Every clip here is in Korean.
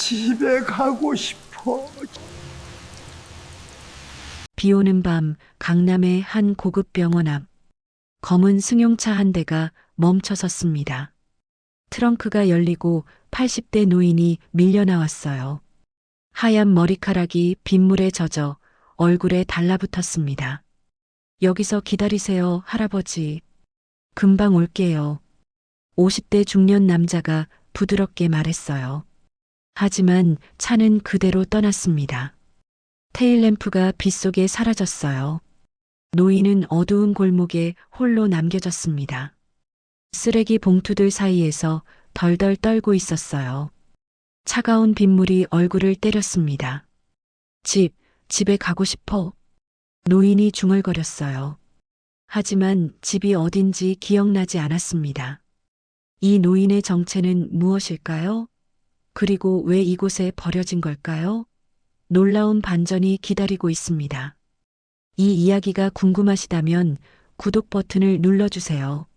집에 가고 싶어. 비 오는 밤 강남의 한 고급 병원 앞 검은 승용차 한 대가 멈춰 섰습니다. 트렁크가 열리고 80대 노인이 밀려 나왔어요. 하얀 머리카락이 빗물에 젖어 얼굴에 달라붙었습니다. 여기서 기다리세요, 할아버지. 금방 올게요. 50대 중년 남자가 부드럽게 말했어요. 하지만 차는 그대로 떠났습니다. 테일램프가 빗속에 사라졌어요. 노인은 어두운 골목에 홀로 남겨졌습니다. 쓰레기 봉투들 사이에서 덜덜 떨고 있었어요. 차가운 빗물이 얼굴을 때렸습니다. 집에 가고 싶어. 노인이 중얼거렸어요. 하지만 집이 어딘지 기억나지 않았습니다. 이 노인의 정체는 무엇일까요? 그리고 왜 이곳에 버려진 걸까요? 놀라운 반전이 기다리고 있습니다. 이 이야기가 궁금하시다면 구독 버튼을 눌러주세요.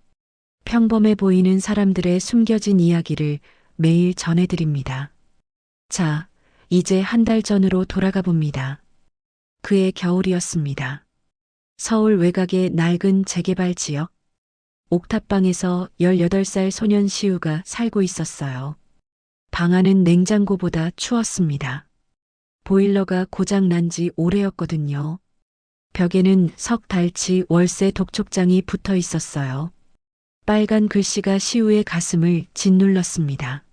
평범해 보이는 사람들의 숨겨진 이야기를 매일 전해드립니다. 자, 이제 한 달 전으로 돌아가 봅니다. 그해 겨울이었습니다. 서울 외곽의 낡은 재개발 지역. 옥탑방에서 18살 소년 시우가 살고 있었어요. 방 안은 냉장고보다 추웠습니다. 보일러가 고장 난 지 오래였거든요. 벽에는 석 달치 월세 독촉장이 붙어 있었어요. 빨간 글씨가 시우의 가슴을 짓눌렀습니다.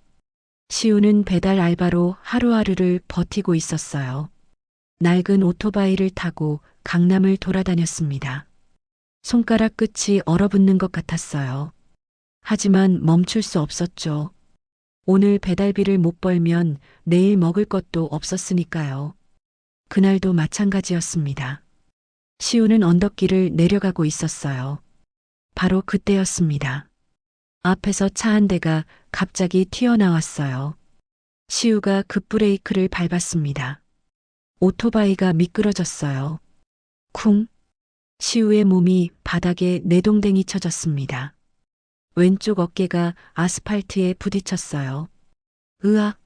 시우는 배달 알바로 하루하루를 버티고 있었어요. 낡은 오토바이를 타고 강남을 돌아다녔습니다. 손가락 끝이 얼어붙는 것 같았어요. 하지만 멈출 수 없었죠. 오늘 배달비를 못 벌면 내일 먹을 것도 없었으니까요. 그날도 마찬가지였습니다. 시우는 언덕길을 내려가고 있었어요. 바로 그때였습니다. 앞에서 차 한 대가 갑자기 튀어나왔어요. 시우가 급브레이크를 밟았습니다. 오토바이가 미끄러졌어요. 쿵! 시우의 몸이 바닥에 내동댕이 쳐졌습니다. 왼쪽 어깨가 아스팔트에 부딪혔어요. 으악!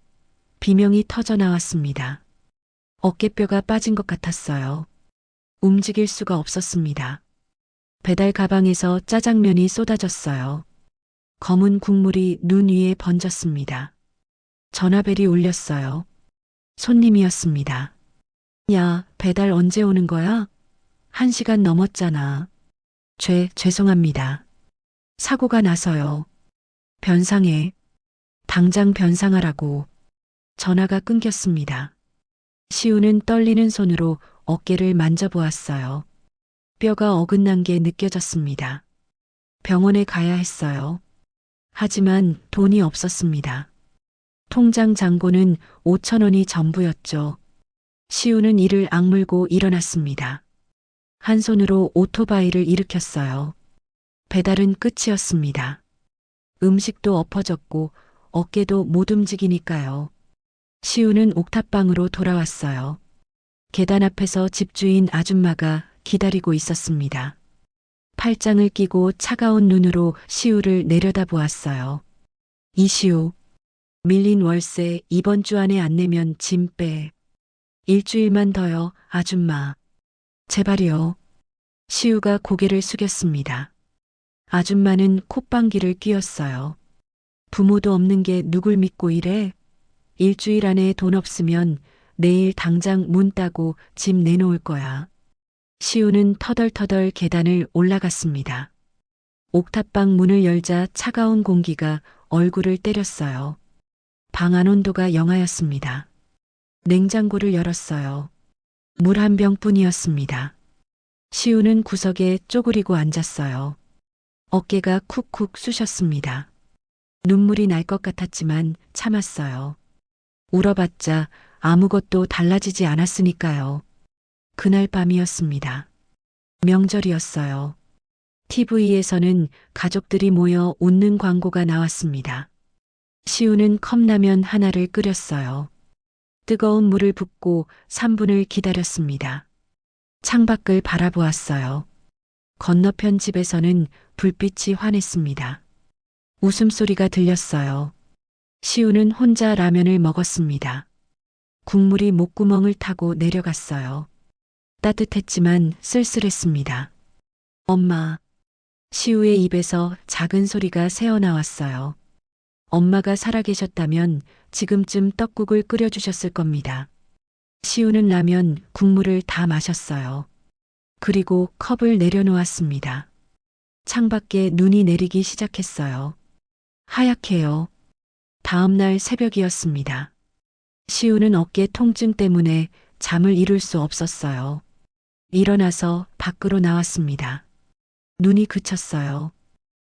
비명이 터져 나왔습니다. 어깨뼈가 빠진 것 같았어요. 움직일 수가 없었습니다. 배달 가방에서 짜장면이 쏟아졌어요. 검은 국물이 눈 위에 번졌습니다. 전화벨이 울렸어요. 손님이었습니다. 야, 배달 언제 오는 거야? 1시간 넘었잖아. 죄송합니다. 사고가 나서요. 변상해. 당장 변상하라고. 전화가 끊겼습니다. 시우는 떨리는 손으로 어깨를 만져보았어요. 뼈가 어긋난 게 느껴졌습니다. 병원에 가야 했어요. 하지만 돈이 없었습니다. 통장 잔고는 5,000원이 전부였죠. 시우는 이를 악물고 일어났습니다. 한 손으로 오토바이를 일으켰어요. 배달은 끝이었습니다. 음식도 엎어졌고 어깨도 못 움직이니까요. 시우는 옥탑방으로 돌아왔어요. 계단 앞에서 집주인 아줌마가 기다리고 있었습니다. 팔짱을 끼고 차가운 눈으로 시우를 내려다보았어요. 이시우, 밀린 월세 이번 주 안에 안 내면 짐 빼. 일주일만 더요, 아줌마. 제발이요. 시우가 고개를 숙였습니다. 아줌마는 콧방귀를 뀌었어요. 부모도 없는 게 누굴 믿고 이래? 일주일 안에 돈 없으면 내일 당장 문 따고 집 내놓을 거야. 시우는 터덜터덜 계단을 올라갔습니다. 옥탑방 문을 열자 차가운 공기가 얼굴을 때렸어요. 방 안 온도가 영하였습니다. 냉장고를 열었어요. 물 한 병뿐이었습니다. 시우는 구석에 쪼그리고 앉았어요. 어깨가 쿡쿡 쑤셨습니다. 눈물이 날 것 같았지만 참았어요. 울어봤자 아무것도 달라지지 않았으니까요. 그날 밤이었습니다. 명절이었어요. TV에서는 가족들이 모여 웃는 광고가 나왔습니다. 시우는 컵라면 하나를 끓였어요. 뜨거운 물을 붓고 3분을 기다렸습니다. 창밖을 바라보았어요. 건너편 집에서는 불빛이 환했습니다. 웃음소리가 들렸어요. 시우는 혼자 라면을 먹었습니다. 국물이 목구멍을 타고 내려갔어요. 따뜻했지만 쓸쓸했습니다. 엄마. 시우의 입에서 작은 소리가 새어나왔어요. 엄마가 살아계셨다면 지금쯤 떡국을 끓여주셨을 겁니다. 시우는 라면 국물을 다 마셨어요. 그리고 컵을 내려놓았습니다. 창밖에 눈이 내리기 시작했어요. 하얗게요. 다음 날 새벽이었습니다. 시우는 어깨 통증 때문에 잠을 이룰 수 없었어요. 일어나서 밖으로 나왔습니다. 눈이 그쳤어요.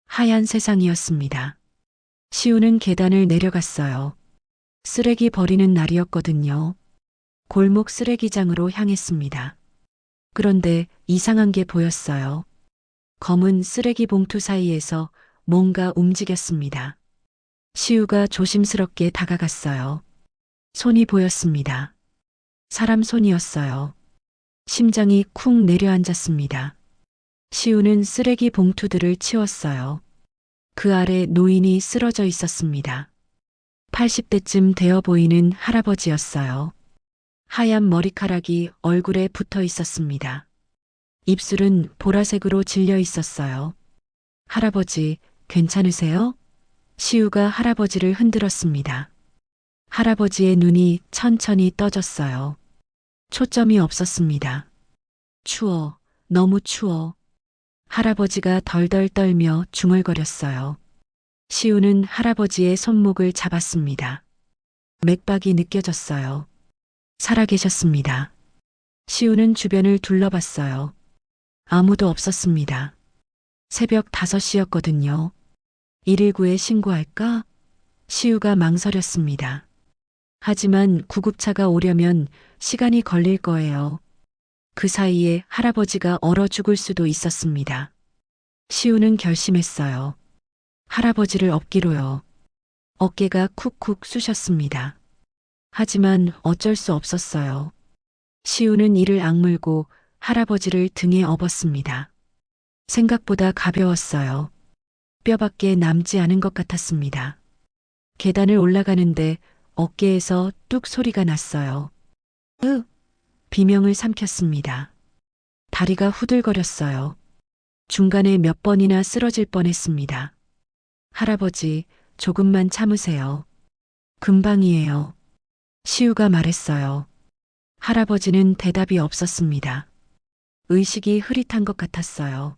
하얀 세상이었습니다. 시우는 계단을 내려갔어요. 쓰레기 버리는 날이었거든요. 골목 쓰레기장으로 향했습니다. 그런데 이상한 게 보였어요. 검은 쓰레기 봉투 사이에서 뭔가 움직였습니다. 시우가 조심스럽게 다가갔어요. 손이 보였습니다. 사람 손이었어요. 심장이 쿵 내려앉았습니다. 시우는 쓰레기 봉투들을 치웠어요. 그 아래 노인이 쓰러져 있었습니다. 80대쯤 되어 보이는 할아버지였어요. 하얀 머리카락이 얼굴에 붙어 있었습니다. 입술은 보라색으로 질려 있었어요. 할아버지, 괜찮으세요? 시우가 할아버지를 흔들었습니다. 할아버지의 눈이 천천히 떠졌어요. 초점이 없었습니다. 추워, 너무 추워. 할아버지가 덜덜 떨며 중얼거렸어요. 시우는 할아버지의 손목을 잡았습니다. 맥박이 느껴졌어요. 살아계셨습니다. 시우는 주변을 둘러봤어요. 아무도 없었습니다. 새벽 5시였거든요. 119에 신고할까? 시우가 망설였습니다. 하지만 구급차가 오려면 시간이 걸릴 거예요. 그 사이에 할아버지가 얼어 죽을 수도 있었습니다. 시우는 결심했어요. 할아버지를 업기로요. 어깨가 쿡쿡 쑤셨습니다. 하지만 어쩔 수 없었어요. 시우는 이를 악물고 할아버지를 등에 업었습니다. 생각보다 가벼웠어요. 뼈밖에 남지 않은 것 같았습니다. 계단을 올라가는데 어깨에서 뚝 소리가 났어요. 비명을 삼켰습니다. 다리가 후들거렸어요. 중간에 몇 번이나 쓰러질 뻔했습니다. 할아버지, 조금만 참으세요. 금방이에요. 시우가 말했어요. 할아버지는 대답이 없었습니다. 의식이 흐릿한 것 같았어요.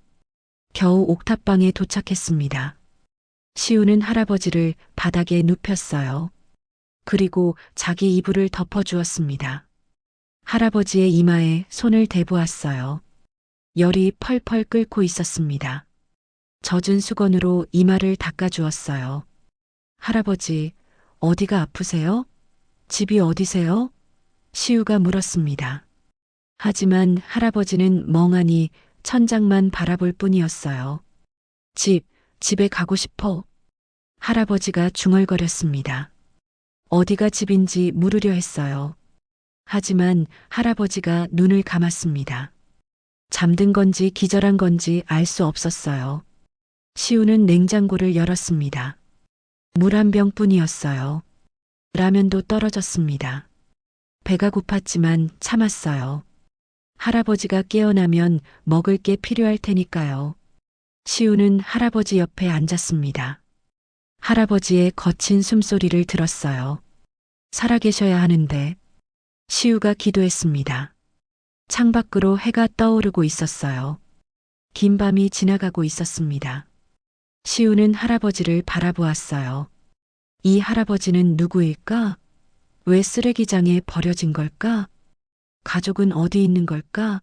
겨우 옥탑방에 도착했습니다. 시우는 할아버지를 바닥에 눕혔어요. 그리고 자기 이불을 덮어주었습니다. 할아버지의 이마에 손을 대보았어요. 열이 펄펄 끓고 있었습니다. 젖은 수건으로 이마를 닦아주었어요. 할아버지, 어디가 아프세요? 집이 어디세요? 시우가 물었습니다. 하지만 할아버지는 멍하니 천장만 바라볼 뿐이었어요. 집에 가고 싶어. 할아버지가 중얼거렸습니다. 어디가 집인지 물으려 했어요. 하지만 할아버지가 눈을 감았습니다. 잠든 건지 기절한 건지 알 수 없었어요. 시우는 냉장고를 열었습니다. 물 한 병뿐이었어요. 라면도 떨어졌습니다. 배가 고팠지만 참았어요. 할아버지가 깨어나면 먹을 게 필요할 테니까요. 시우는 할아버지 옆에 앉았습니다. 할아버지의 거친 숨소리를 들었어요. 살아계셔야 하는데. 시우가 기도했습니다. 창밖으로 해가 떠오르고 있었어요. 긴 밤이 지나가고 있었습니다. 시우는 할아버지를 바라보았어요. 이 할아버지는 누구일까? 왜 쓰레기장에 버려진 걸까? 가족은 어디 있는 걸까?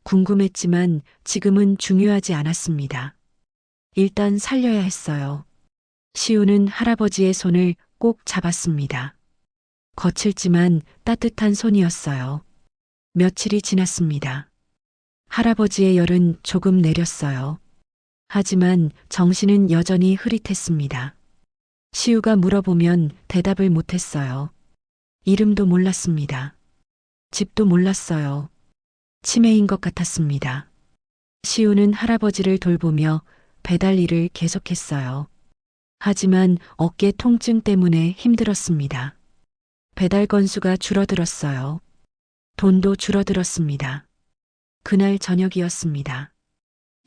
궁금했지만 지금은 중요하지 않았습니다. 일단 살려야 했어요. 시우는 할아버지의 손을 꼭 잡았습니다. 거칠지만 따뜻한 손이었어요. 며칠이 지났습니다. 할아버지의 열은 조금 내렸어요. 하지만 정신은 여전히 흐릿했습니다. 시우가 물어보면 대답을 못했어요. 이름도 몰랐습니다. 집도 몰랐어요. 치매인 것 같았습니다. 시우는 할아버지를 돌보며 배달 일을 계속했어요. 하지만 어깨 통증 때문에 힘들었습니다. 배달 건수가 줄어들었어요. 돈도 줄어들었습니다. 그날 저녁이었습니다.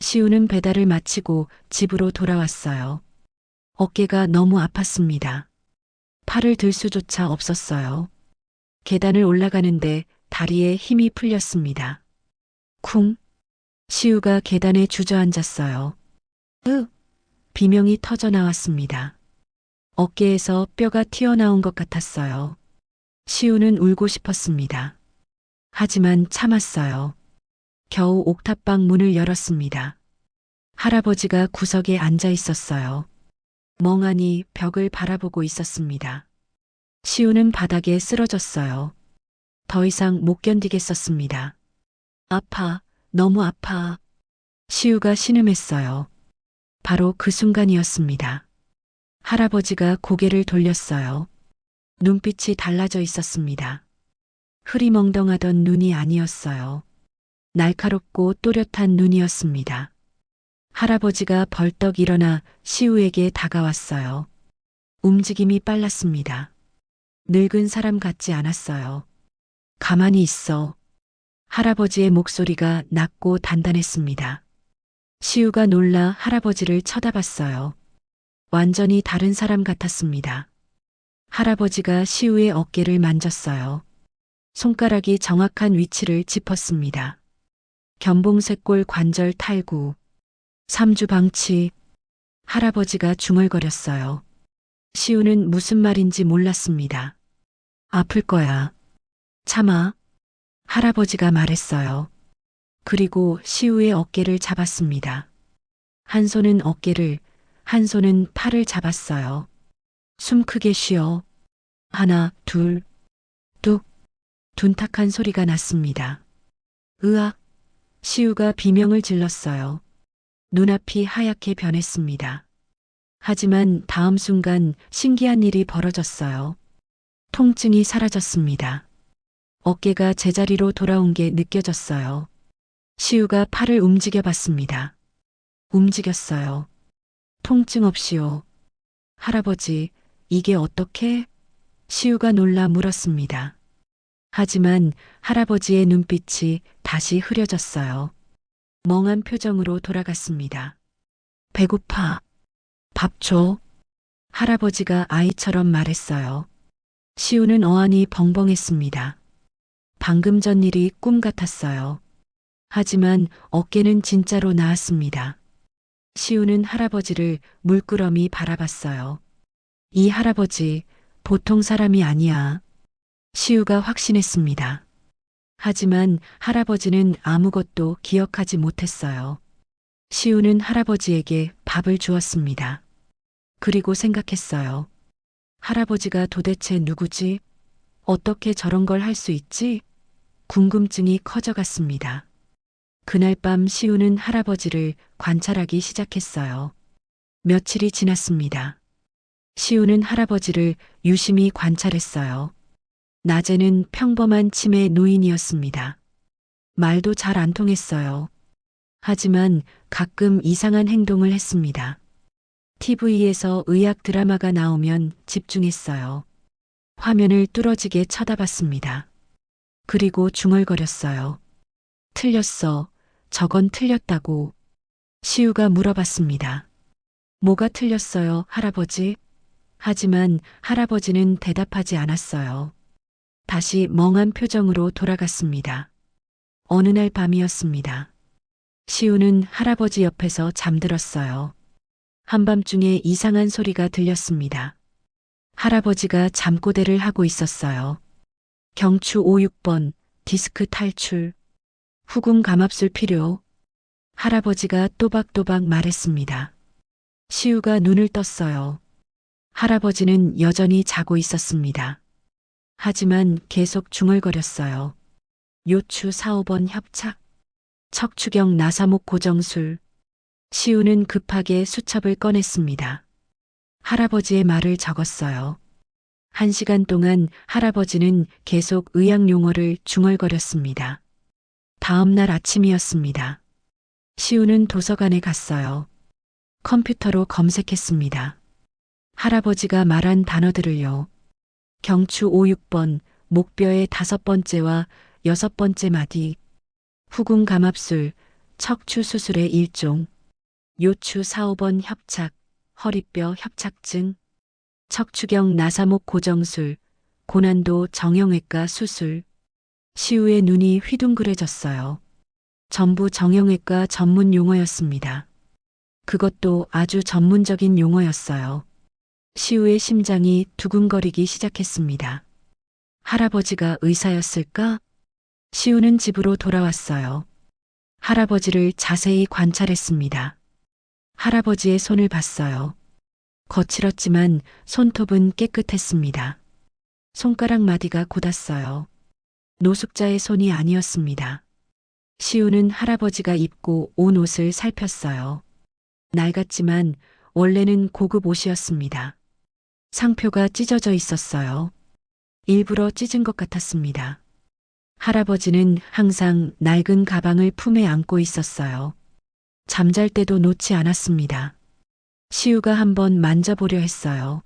시우는 배달을 마치고 집으로 돌아왔어요. 어깨가 너무 아팠습니다. 팔을 들 수조차 없었어요. 계단을 올라가는데 다리에 힘이 풀렸습니다. 쿵! 시우가 계단에 주저앉았어요. 비명이 터져 나왔습니다. 어깨에서 뼈가 튀어나온 것 같았어요. 시우는 울고 싶었습니다. 하지만 참았어요. 겨우 옥탑방 문을 열었습니다. 할아버지가 구석에 앉아 있었어요. 멍하니 벽을 바라보고 있었습니다. 시우는 바닥에 쓰러졌어요. 더 이상 못 견디겠었습니다. 아파, 너무 아파. 시우가 신음했어요. 바로 그 순간이었습니다. 할아버지가 고개를 돌렸어요. 눈빛이 달라져 있었습니다. 흐리멍덩하던 눈이 아니었어요. 날카롭고 또렷한 눈이었습니다. 할아버지가 벌떡 일어나 시우에게 다가왔어요. 움직임이 빨랐습니다. 늙은 사람 같지 않았어요. 가만히 있어. 할아버지의 목소리가 낮고 단단했습니다. 시우가 놀라 할아버지를 쳐다봤어요. 완전히 다른 사람 같았습니다. 할아버지가 시우의 어깨를 만졌어요. 손가락이 정확한 위치를 짚었습니다. 견봉쇄골 관절 탈구, 3주 방치. 할아버지가 중얼거렸어요. 시우는 무슨 말인지 몰랐습니다. 아플 거야. 참아. 할아버지가 말했어요. 그리고 시우의 어깨를 잡았습니다. 한 손은 어깨를, 한 손은 팔을 잡았어요. 숨 크게 쉬어. 하나, 둘, 뚝. 둔탁한 소리가 났습니다. 으악. 시우가 비명을 질렀어요. 눈앞이 하얗게 변했습니다. 하지만 다음 순간 신기한 일이 벌어졌어요. 통증이 사라졌습니다. 어깨가 제자리로 돌아온 게 느껴졌어요. 시우가 팔을 움직여 봤습니다. 움직였어요. 통증 없이요. 할아버지, 이게 어떻게? 시우가 놀라 물었습니다. 하지만 할아버지의 눈빛이 다시 흐려졌어요. 멍한 표정으로 돌아갔습니다. 배고파. 밥 줘. 할아버지가 아이처럼 말했어요. 시우는 어안이 벙벙했습니다. 방금 전 일이 꿈 같았어요. 하지만 어깨는 진짜로 나았습니다. 시우는 할아버지를 물끄러미 바라봤어요. 이 할아버지, 보통 사람이 아니야. 시우가 확신했습니다. 하지만 할아버지는 아무것도 기억하지 못했어요. 시우는 할아버지에게 밥을 주었습니다. 그리고 생각했어요. 할아버지가 도대체 누구지? 어떻게 저런 걸 할 수 있지? 궁금증이 커져갔습니다. 그날 밤 시우는 할아버지를 관찰하기 시작했어요. 며칠이 지났습니다. 시우는 할아버지를 유심히 관찰했어요. 낮에는 평범한 치매 노인이었습니다. 말도 잘 안 통했어요. 하지만 가끔 이상한 행동을 했습니다. TV에서 의학 드라마가 나오면 집중했어요. 화면을 뚫어지게 쳐다봤습니다. 그리고 중얼거렸어요. 틀렸어. 저건 틀렸다고. 시우가 물어봤습니다. 뭐가 틀렸어요, 할아버지? 하지만 할아버지는 대답하지 않았어요. 다시 멍한 표정으로 돌아갔습니다. 어느 날 밤이었습니다. 시우는 할아버지 옆에서 잠들었어요. 한밤중에 이상한 소리가 들렸습니다. 할아버지가 잠꼬대를 하고 있었어요. 경추 56번, 디스크 탈출, 후궁 감압술 필요. 할아버지가 또박또박 말했습니다. 시우가 눈을 떴어요. 할아버지는 여전히 자고 있었습니다. 하지만 계속 중얼거렸어요. 요추 4, 5번 협착, 척추경 나사목 고정술. 시우는 급하게 수첩을 꺼냈습니다. 할아버지의 말을 적었어요. 1시간 동안 할아버지는 계속 의학 용어를 중얼거렸습니다. 다음 날 아침이었습니다. 시우는 도서관에 갔어요. 컴퓨터로 검색했습니다. 할아버지가 말한 단어들을요. 경추 5, 6번, 목뼈의 5번째와 6번째 마디, 후궁 감압술, 척추 수술의 일종, 요추 4, 5번 협착, 허리뼈 협착증, 척추경 나사목 고정술, 고난도 정형외과 수술. 시우의 눈이 휘둥그레졌어요. 전부 정형외과 전문 용어였습니다. 그것도 아주 전문적인 용어였어요. 시우의 심장이 두근거리기 시작했습니다. 할아버지가 의사였을까? 시우는 집으로 돌아왔어요. 할아버지를 자세히 관찰했습니다. 할아버지의 손을 봤어요. 거칠었지만 손톱은 깨끗했습니다. 손가락 마디가 곧았어요. 노숙자의 손이 아니었습니다. 시우는 할아버지가 입고 온 옷을 살폈어요. 낡았지만 원래는 고급 옷이었습니다. 상표가 찢어져 있었어요. 일부러 찢은 것 같았습니다. 할아버지는 항상 낡은 가방을 품에 안고 있었어요. 잠잘 때도 놓지 않았습니다. 시우가 한번 만져보려 했어요.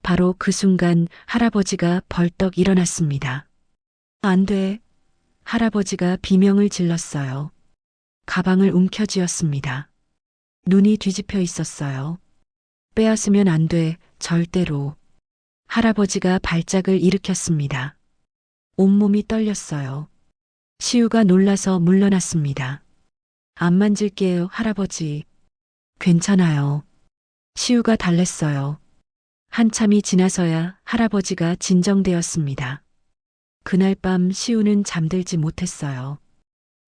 바로 그 순간 할아버지가 벌떡 일어났습니다. 안 돼. 할아버지가 비명을 질렀어요. 가방을 움켜쥐었습니다. 눈이 뒤집혀 있었어요. 빼앗으면 안 돼, 절대로. 할아버지가 발작을 일으켰습니다. 온몸이 떨렸어요. 시우가 놀라서 물러났습니다. 안 만질게요, 할아버지. 괜찮아요. 시우가 달랬어요. 한참이 지나서야 할아버지가 진정되었습니다. 그날 밤 시우는 잠들지 못했어요.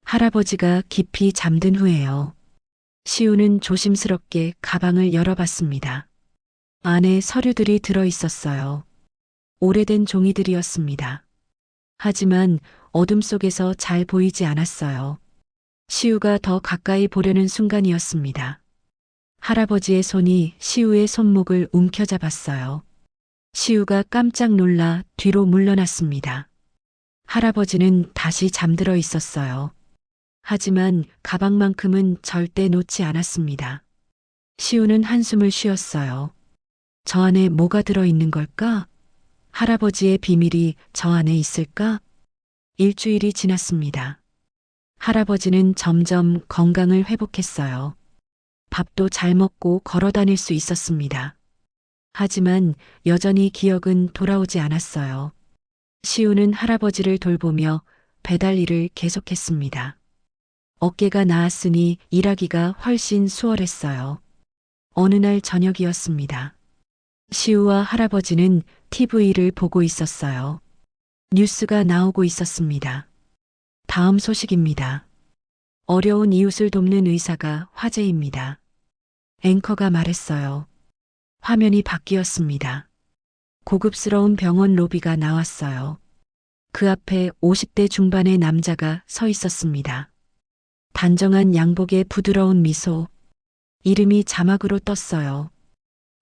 할아버지가 깊이 잠든 후에요. 시우는 조심스럽게 가방을 열어봤습니다. 안에 서류들이 들어 있었어요. 오래된 종이들이었습니다. 하지만 어둠 속에서 잘 보이지 않았어요. 시우가 더 가까이 보려는 순간이었습니다. 할아버지의 손이 시우의 손목을 움켜잡았어요. 시우가 깜짝 놀라 뒤로 물러났습니다. 할아버지는 다시 잠들어 있었어요. 하지만 가방만큼은 절대 놓지 않았습니다. 시우는 한숨을 쉬었어요. 저 안에 뭐가 들어 있는 걸까? 할아버지의 비밀이 저 안에 있을까? 일주일이 지났습니다. 할아버지는 점점 건강을 회복했어요. 밥도 잘 먹고 걸어 다닐 수 있었습니다. 하지만 여전히 기억은 돌아오지 않았어요. 시우는 할아버지를 돌보며 배달 일을 계속했습니다. 어깨가 나았으니 일하기가 훨씬 수월했어요. 어느 날 저녁이었습니다. 시우와 할아버지는 TV를 보고 있었어요. 뉴스가 나오고 있었습니다. 다음 소식입니다. 어려운 이웃을 돕는 의사가 화제입니다. 앵커가 말했어요. 화면이 바뀌었습니다. 고급스러운 병원 로비가 나왔어요. 그 앞에 50대 중반의 남자가 서 있었습니다. 단정한 양복에 부드러운 미소. 이름이 자막으로 떴어요.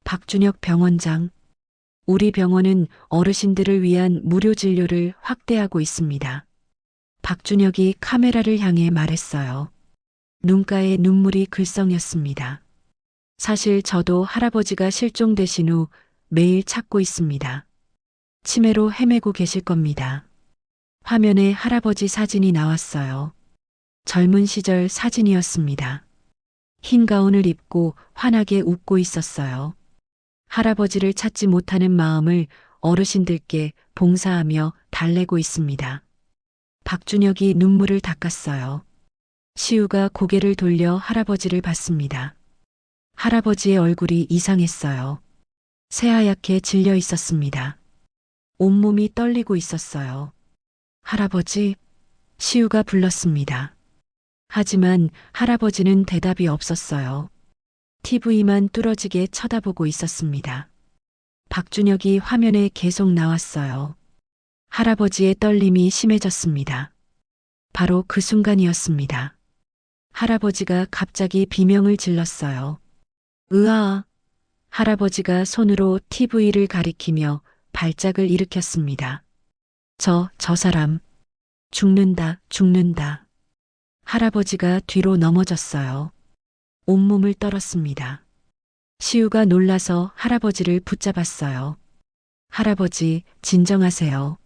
박준혁 병원장. 우리 병원은 어르신들을 위한 무료 진료를 확대하고 있습니다. 박준혁이 카메라를 향해 말했어요. 눈가에 눈물이 글썽였습니다. 사실 저도 할아버지가 실종되신 후 매일 찾고 있습니다. 치매로 헤매고 계실 겁니다. 화면에 할아버지 사진이 나왔어요. 젊은 시절 사진이었습니다. 흰 가운을 입고 환하게 웃고 있었어요. 할아버지를 찾지 못하는 마음을 어르신들께 봉사하며 달래고 있습니다. 박준혁이 눈물을 닦았어요. 시우가 고개를 돌려 할아버지를 봤습니다. 할아버지의 얼굴이 이상했어요. 새하얗게 질려 있었습니다. 온몸이 떨리고 있었어요. 할아버지, 시우가 불렀습니다. 하지만 할아버지는 대답이 없었어요. TV만 뚫어지게 쳐다보고 있었습니다. 박준혁이 화면에 계속 나왔어요. 할아버지의 떨림이 심해졌습니다. 바로 그 순간이었습니다. 할아버지가 갑자기 비명을 질렀어요. 으아! 할아버지가 손으로 TV를 가리키며 발작을 일으켰습니다. 저 사람. 죽는다, 죽는다. 할아버지가 뒤로 넘어졌어요. 온몸을 떨었습니다. 시우가 놀라서 할아버지를 붙잡았어요. 할아버지, 진정하세요.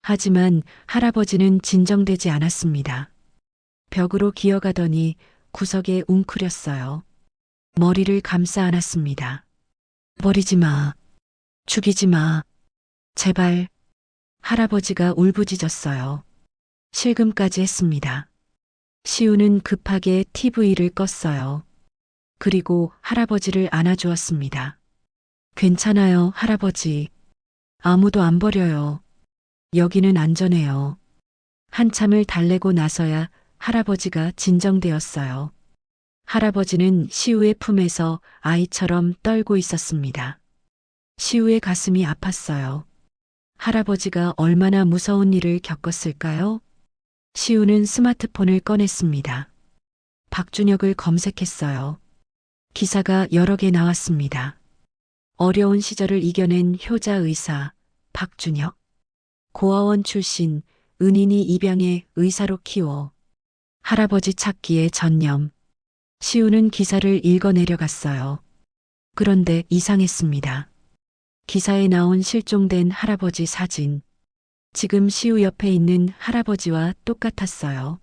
하지만 할아버지는 진정되지 않았습니다. 벽으로 기어가더니 구석에 웅크렸어요. 머리를 감싸 안았습니다. 버리지 마. 죽이지 마. 제발. 할아버지가 울부짖었어요. 실금까지 했습니다. 시우는 급하게 TV를 껐어요. 그리고 할아버지를 안아주었습니다. 괜찮아요, 할아버지. 아무도 안 버려요. 여기는 안전해요. 한참을 달래고 나서야 할아버지가 진정되었어요. 할아버지는 시우의 품에서 아이처럼 떨고 있었습니다. 시우의 가슴이 아팠어요. 할아버지가 얼마나 무서운 일을 겪었을까요? 시우는 스마트폰을 꺼냈습니다. 박준혁을 검색했어요. 기사가 여러 개 나왔습니다. 어려운 시절을 이겨낸 효자 의사 박준혁. 고아원 출신 은인이 입양해 의사로 키워. 할아버지 찾기에 전념. 시우는 기사를 읽어 내려갔어요. 그런데 이상했습니다. 기사에 나온 실종된 할아버지 사진. 지금 시우 옆에 있는 할아버지와 똑같았어요.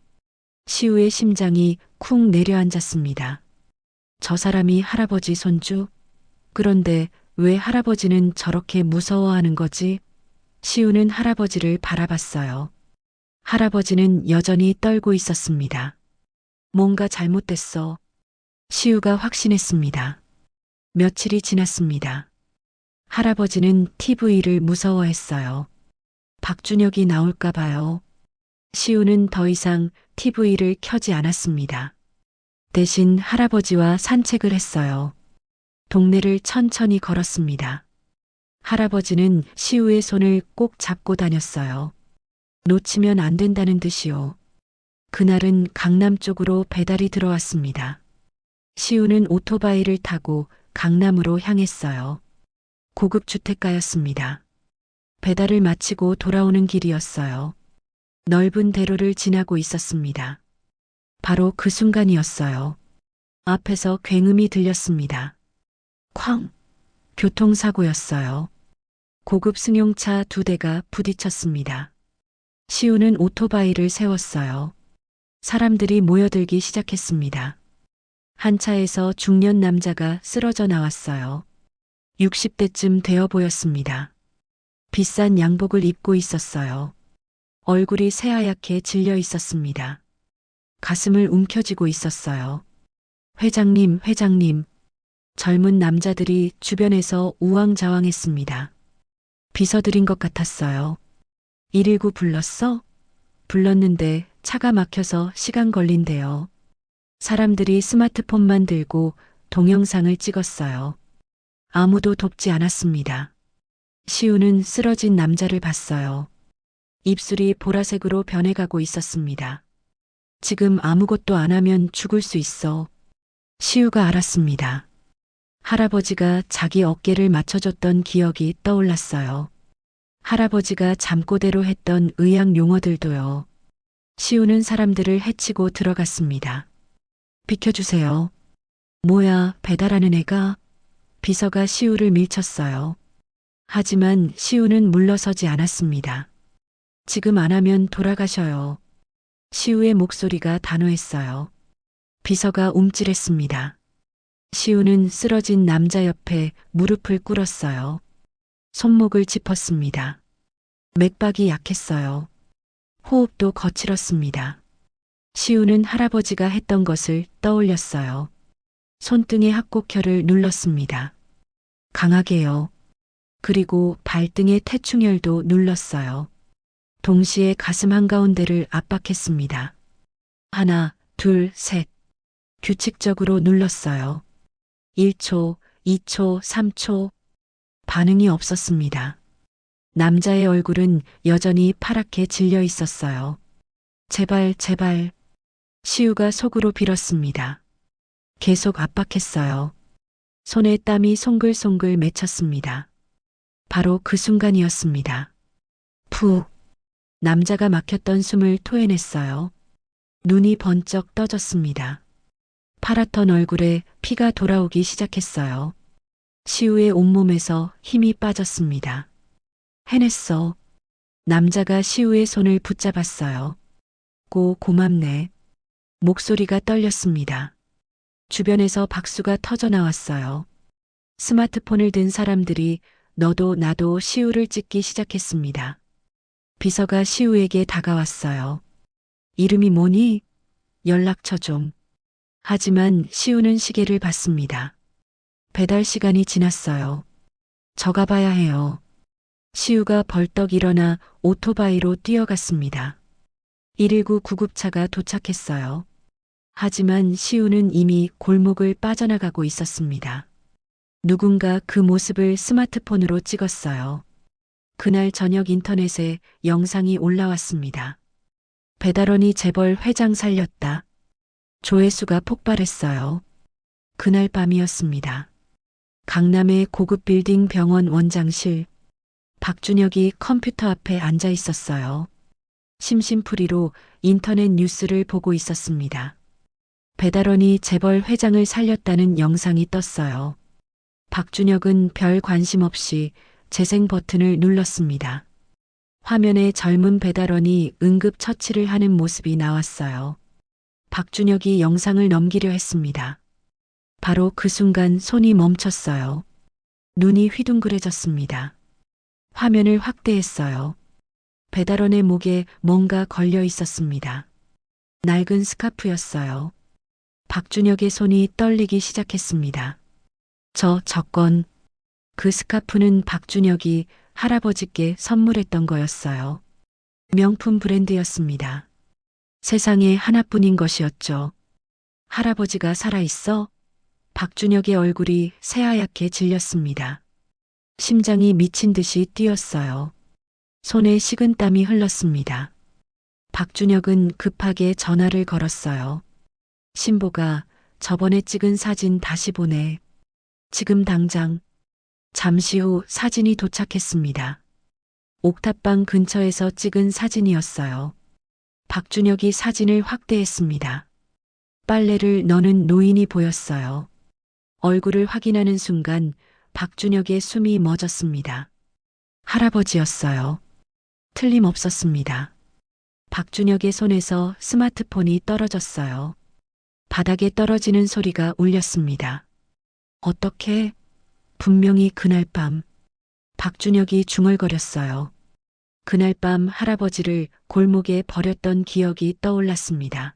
시우의 심장이 쿵 내려앉았습니다. 저 사람이 할아버지 손주? 그런데 왜 할아버지는 저렇게 무서워하는 거지? 시우는 할아버지를 바라봤어요. 할아버지는 여전히 떨고 있었습니다. 뭔가 잘못됐어. 시우가 확신했습니다. 며칠이 지났습니다. 할아버지는 TV를 무서워했어요. 박준혁이 나올까 봐요. 시우는 더 이상 TV를 켜지 않았습니다. 대신 할아버지와 산책을 했어요. 동네를 천천히 걸었습니다. 할아버지는 시우의 손을 꼭 잡고 다녔어요. 놓치면 안 된다는 듯이요. 그날은 강남 쪽으로 배달이 들어왔습니다. 시우는 오토바이를 타고 강남으로 향했어요. 고급 주택가였습니다. 배달을 마치고 돌아오는 길이었어요. 넓은 대로를 지나고 있었습니다. 바로 그 순간이었어요. 앞에서 굉음이 들렸습니다. 쾅! 교통사고였어요. 고급 승용차 2대가 부딪혔습니다. 시우는 오토바이를 세웠어요. 사람들이 모여들기 시작했습니다. 한 차에서 중년 남자가 쓰러져 나왔어요. 60대쯤 되어 보였습니다. 비싼 양복을 입고 있었어요. 얼굴이 새하얗게 질려 있었습니다. 가슴을 움켜쥐고 있었어요. 회장님, 회장님. 젊은 남자들이 주변에서 우왕좌왕했습니다. 비서 드린 것 같았어요. 119 불렀어? 불렀는데 차가 막혀서 시간 걸린대요. 사람들이 스마트폰만 들고 동영상을 찍었어요. 아무도 돕지 않았습니다. 시우는 쓰러진 남자를 봤어요. 입술이 보라색으로 변해가고 있었습니다. 지금 아무것도 안 하면 죽을 수 있어. 시우가 알았습니다. 할아버지가 자기 어깨를 맞춰줬던 기억이 떠올랐어요. 할아버지가 잠꼬대로 했던 의학 용어들도요. 시우는 사람들을 해치고 들어갔습니다. 비켜주세요. 뭐야, 배달하는 애가? 비서가 시우를 밀쳤어요. 하지만 시우는 물러서지 않았습니다. 지금 안 하면 돌아가셔요. 시우의 목소리가 단호했어요. 비서가 움찔했습니다. 시우는 쓰러진 남자 옆에 무릎을 꿇었어요. 손목을 짚었습니다. 맥박이 약했어요. 호흡도 거칠었습니다. 시우는 할아버지가 했던 것을 떠올렸어요. 손등에 합곡혈을 눌렀습니다. 강하게요. 그리고 발등에 태충혈도 눌렀어요. 동시에 가슴 한가운데를 압박했습니다. 하나, 둘, 셋. 규칙적으로 눌렀어요. 1초, 2초, 3초. 반응이 없었습니다. 남자의 얼굴은 여전히 파랗게 질려 있었어요. 제발, 제발. 시우가 속으로 빌었습니다. 계속 압박했어요. 손에 땀이 송글송글 맺혔습니다. 바로 그 순간이었습니다. 푹. 남자가 막혔던 숨을 토해냈어요. 눈이 번쩍 떠졌습니다. 파랗던 얼굴에 피가 돌아오기 시작했어요. 시우의 온몸에서 힘이 빠졌습니다. 해냈어. 남자가 시우의 손을 붙잡았어요. 고맙네. 목소리가 떨렸습니다. 주변에서 박수가 터져 나왔어요. 스마트폰을 든 사람들이 너도 나도 시우를 찍기 시작했습니다. 비서가 시우에게 다가왔어요. 이름이 뭐니? 연락처 좀. 하지만 시우는 시계를 봤습니다. 배달 시간이 지났어요. 저 가봐야 해요. 시우가 벌떡 일어나 오토바이로 뛰어갔습니다. 119 구급차가 도착했어요. 하지만 시우는 이미 골목을 빠져나가고 있었습니다. 누군가 그 모습을 스마트폰으로 찍었어요. 그날 저녁 인터넷에 영상이 올라왔습니다. 배달원이 재벌 회장 살렸다. 조회수가 폭발했어요. 그날 밤이었습니다. 강남의 고급 빌딩 병원 원장실. 박준혁이 컴퓨터 앞에 앉아 있었어요. 심심풀이로 인터넷 뉴스를 보고 있었습니다. 배달원이 재벌 회장을 살렸다는 영상이 떴어요. 박준혁은 별 관심 없이 재생 버튼을 눌렀습니다. 화면에 젊은 배달원이 응급 처치를 하는 모습이 나왔어요. 박준혁이 영상을 넘기려 했습니다. 바로 그 순간 손이 멈췄어요. 눈이 휘둥그레졌습니다. 화면을 확대했어요. 배달원의 목에 뭔가 걸려 있었습니다. 낡은 스카프였어요. 박준혁의 손이 떨리기 시작했습니다. 저건, 그 스카프는 박준혁이 할아버지께 선물했던 거였어요. 명품 브랜드였습니다. 세상에 하나뿐인 것이었죠. 할아버지가 살아있어? 박준혁의 얼굴이 새하얗게 질렸습니다. 심장이 미친 듯이 뛰었어요. 손에 식은땀이 흘렀습니다. 박준혁은 급하게 전화를 걸었어요. 신보가 저번에 찍은 사진 다시 보내. 지금 당장. 잠시 후 사진이 도착했습니다. 옥탑방 근처에서 찍은 사진이었어요. 박준혁이 사진을 확대했습니다. 빨래를 넣는 노인이 보였어요. 얼굴을 확인하는 순간 박준혁의 숨이 멎었습니다. 할아버지였어요. 틀림없었습니다. 박준혁의 손에서 스마트폰이 떨어졌어요. 바닥에 떨어지는 소리가 울렸습니다. 어떻게? 분명히 그날 밤 박준혁이 중얼거렸어요. 그날 밤 할아버지를 골목에 버렸던 기억이 떠올랐습니다.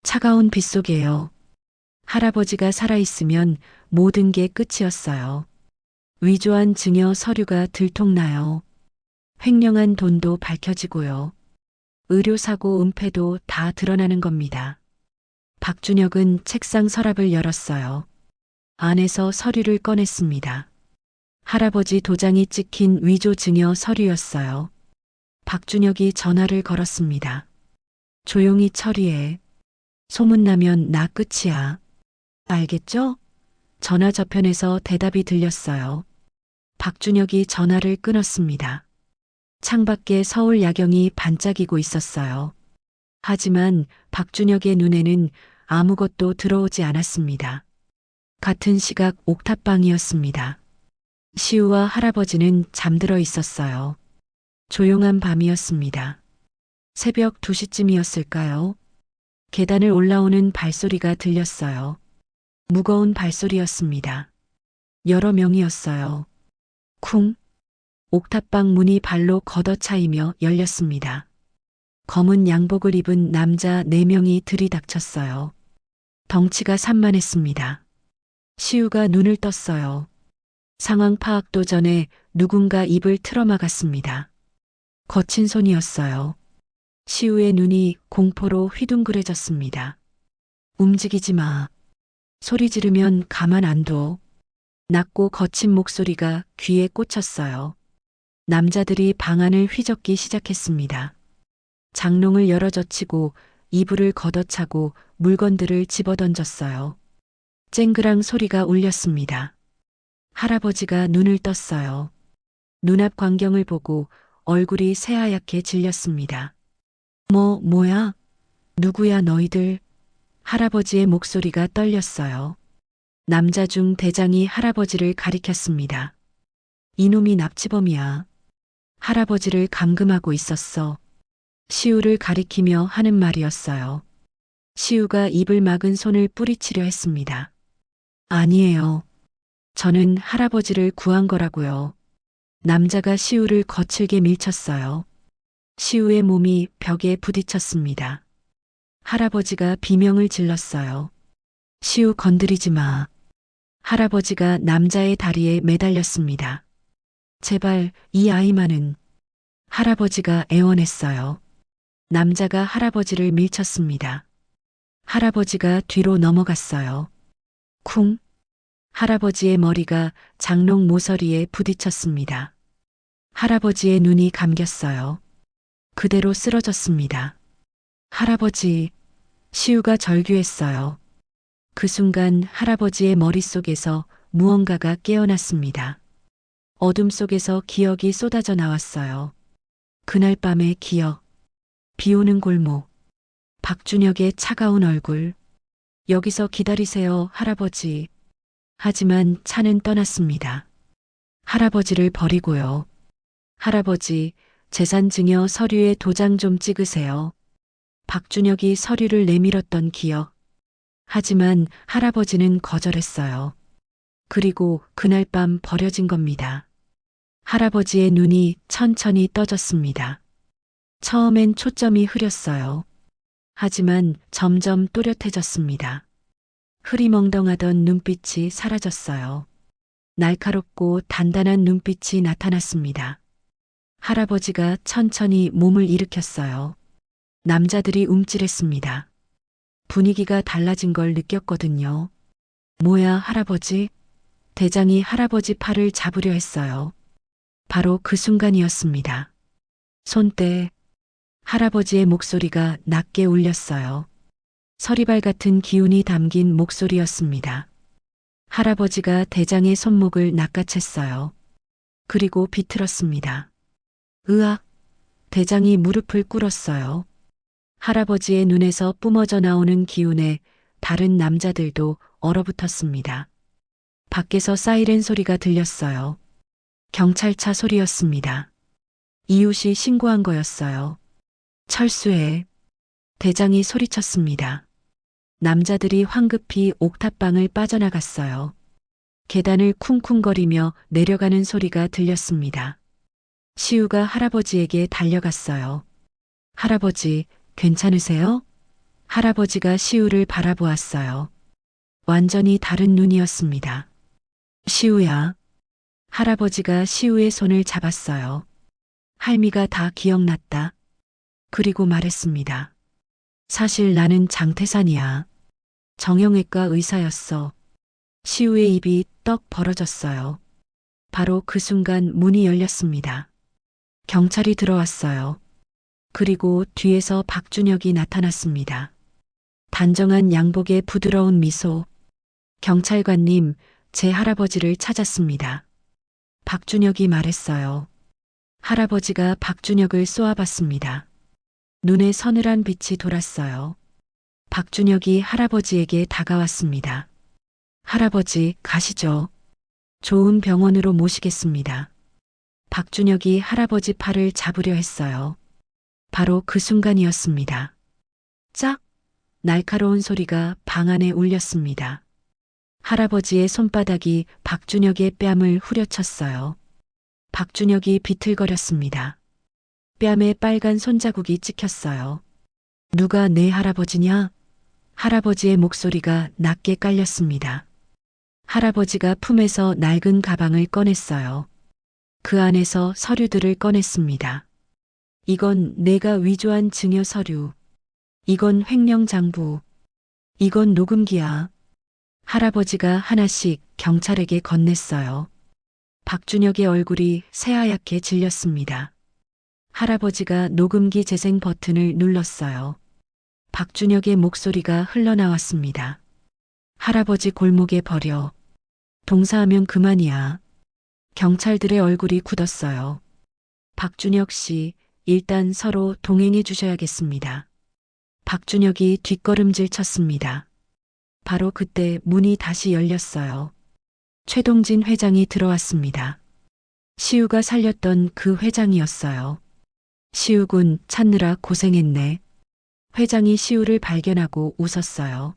차가운 빗속에요. 할아버지가 살아있으면 모든 게 끝이었어요. 위조한 증여 서류가 들통나요. 횡령한 돈도 밝혀지고요. 의료사고 은폐도 다 드러나는 겁니다. 박준혁은 책상 서랍을 열었어요. 안에서 서류를 꺼냈습니다. 할아버지 도장이 찍힌 위조 증여 서류였어요. 박준혁이 전화를 걸었습니다. 조용히 처리해. 소문나면 나 끝이야. 알겠죠? 전화 저편에서 대답이 들렸어요. 박준혁이 전화를 끊었습니다. 창밖에 서울 야경이 반짝이고 있었어요. 하지만 박준혁의 눈에는 아무것도 들어오지 않았습니다. 같은 시각 옥탑방이었습니다. 시우와 할아버지는 잠들어 있었어요. 조용한 밤이었습니다. 새벽 2시쯤이었을까요? 계단을 올라오는 발소리가 들렸어요. 무거운 발소리였습니다. 여러 명이었어요. 쿵! 옥탑방 문이 발로 걷어차이며 열렸습니다. 검은 양복을 입은 남자 4명이 들이닥쳤어요. 덩치가 산만했습니다. 시우가 눈을 떴어요. 상황 파악도 전에 누군가 입을 틀어막았습니다. 거친 손이었어요. 시우의 눈이 공포로 휘둥그레졌습니다. 움직이지 마. 소리 지르면 가만 안 둬. 낮고 거친 목소리가 귀에 꽂혔어요. 남자들이 방 안을 휘젓기 시작했습니다. 장롱을 열어젖히고 이불을 걷어차고 물건들을 집어던졌어요. 쨍그랑 소리가 울렸습니다. 할아버지가 눈을 떴어요. 눈앞 광경을 보고 얼굴이 새하얗게 질렸습니다. 뭐야? 누구야 너희들? 할아버지의 목소리가 떨렸어요. 남자 중 대장이 할아버지를 가리켰습니다. 이놈이 납치범이야. 할아버지를 감금하고 있었어. 시우를 가리키며 하는 말이었어요. 시우가 입을 막은 손을 뿌리치려 했습니다. 아니에요. 저는 할아버지를 구한 거라고요. 남자가 시우를 거칠게 밀쳤어요. 시우의 몸이 벽에 부딪혔습니다. 할아버지가 비명을 질렀어요. 시우 건드리지 마. 할아버지가 남자의 다리에 매달렸습니다. 제발 이 아이만은. 할아버지가 애원했어요. 남자가 할아버지를 밀쳤습니다. 할아버지가 뒤로 넘어갔어요. 쿵. 할아버지의 머리가 장롱 모서리에 부딪혔습니다. 할아버지의 눈이 감겼어요. 그대로 쓰러졌습니다. 할아버지, 시우가 절규했어요. 그 순간 할아버지의 머릿속에서 무언가가 깨어났습니다. 어둠 속에서 기억이 쏟아져 나왔어요. 그날 밤의 기억, 비 오는 골목, 박준혁의 차가운 얼굴. 여기서 기다리세요, 할아버지. 하지만 차는 떠났습니다. 할아버지를 버리고요. 할아버지, 재산증여 서류에 도장 좀 찍으세요. 박준혁이 서류를 내밀었던 기억. 하지만 할아버지는 거절했어요. 그리고 그날 밤 버려진 겁니다. 할아버지의 눈이 천천히 떠졌습니다. 처음엔 초점이 흐렸어요. 하지만 점점 또렷해졌습니다. 흐리멍덩하던 눈빛이 사라졌어요. 날카롭고 단단한 눈빛이 나타났습니다. 할아버지가 천천히 몸을 일으켰어요. 남자들이 움찔했습니다. 분위기가 달라진 걸 느꼈거든요. 뭐야, 할아버지? 대장이 할아버지 팔을 잡으려 했어요. 바로 그 순간이었습니다. 손때, 할아버지의 목소리가 낮게 울렸어요. 서리발 같은 기운이 담긴 목소리였습니다. 할아버지가 대장의 손목을 낚아챘어요. 그리고 비틀었습니다. 으악! 대장이 무릎을 꿇었어요. 할아버지의 눈에서 뿜어져 나오는 기운에 다른 남자들도 얼어붙었습니다. 밖에서 사이렌 소리가 들렸어요. 경찰차 소리였습니다. 이웃이 신고한 거였어요. 철수해. 대장이 소리쳤습니다. 남자들이 황급히 옥탑방을 빠져나갔어요. 계단을 쿵쿵거리며 내려가는 소리가 들렸습니다. 시우가 할아버지에게 달려갔어요. 할아버지, 괜찮으세요? 할아버지가 시우를 바라보았어요. 완전히 다른 눈이었습니다. 시우야. 할아버지가 시우의 손을 잡았어요. 할미가 다 기억났다. 그리고 말했습니다. 사실 나는 장태산이야. 정형외과 의사였어. 시우의 입이 떡 벌어졌어요. 바로 그 순간 문이 열렸습니다. 경찰이 들어왔어요. 그리고 뒤에서 박준혁이 나타났습니다. 단정한 양복에 부드러운 미소. 경찰관님, 제 할아버지를 찾았습니다. 박준혁이 말했어요. 할아버지가 박준혁을 쏘아봤습니다. 눈에 서늘한 빛이 돌았어요. 박준혁이 할아버지에게 다가왔습니다. 할아버지, 가시죠. 좋은 병원으로 모시겠습니다. 박준혁이 할아버지 팔을 잡으려 했어요. 바로 그 순간이었습니다. 짝! 날카로운 소리가 방 안에 울렸습니다. 할아버지의 손바닥이 박준혁의 뺨을 후려쳤어요. 박준혁이 비틀거렸습니다. 뺨에 빨간 손자국이 찍혔어요. 누가 내 할아버지냐? 할아버지의 목소리가 낮게 깔렸습니다. 할아버지가 품에서 낡은 가방을 꺼냈어요. 그 안에서 서류들을 꺼냈습니다. 이건 내가 위조한 증여 서류. 이건 횡령장부. 이건 녹음기야. 할아버지가 하나씩 경찰에게 건넸어요. 박준혁의 얼굴이 새하얗게 질렸습니다. 할아버지가 녹음기 재생 버튼을 눌렀어요. 박준혁의 목소리가 흘러나왔습니다. 할아버지 골목에 버려. 동사하면 그만이야. 경찰들의 얼굴이 굳었어요. 박준혁 씨, 일단 서로 동행해 주셔야겠습니다. 박준혁이 뒷걸음질 쳤습니다. 바로 그때 문이 다시 열렸어요. 최동진 회장이 들어왔습니다. 시우가 살렸던 그 회장이었어요. 시우군 찾느라 고생했네. 회장이 시우를 발견하고 웃었어요.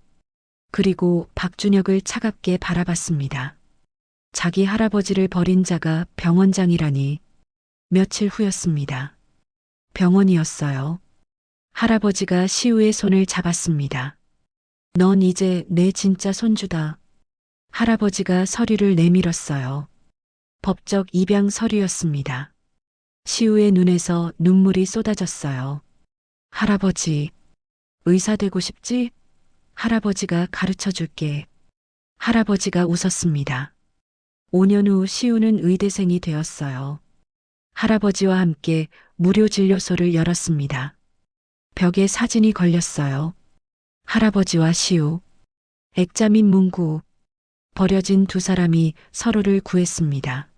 그리고 박준혁을 차갑게 바라봤습니다. 자기 할아버지를 버린 자가 병원장이라니. 며칠 후였습니다. 병원이었어요. 할아버지가 시우의 손을 잡았습니다. 넌 이제 내 진짜 손주다. 할아버지가 서류를 내밀었어요. 법적 입양 서류였습니다. 시우의 눈에서 눈물이 쏟아졌어요. 할아버지, 의사 되고 싶지? 할아버지가 가르쳐 줄게. 할아버지가 웃었습니다. 5년 후 시우는 의대생이 되었어요. 할아버지와 함께 무료 진료소를 열었습니다. 벽에 사진이 걸렸어요. 할아버지와 시우. 액자민 문구. 버려진 두 사람이 서로를 구했습니다.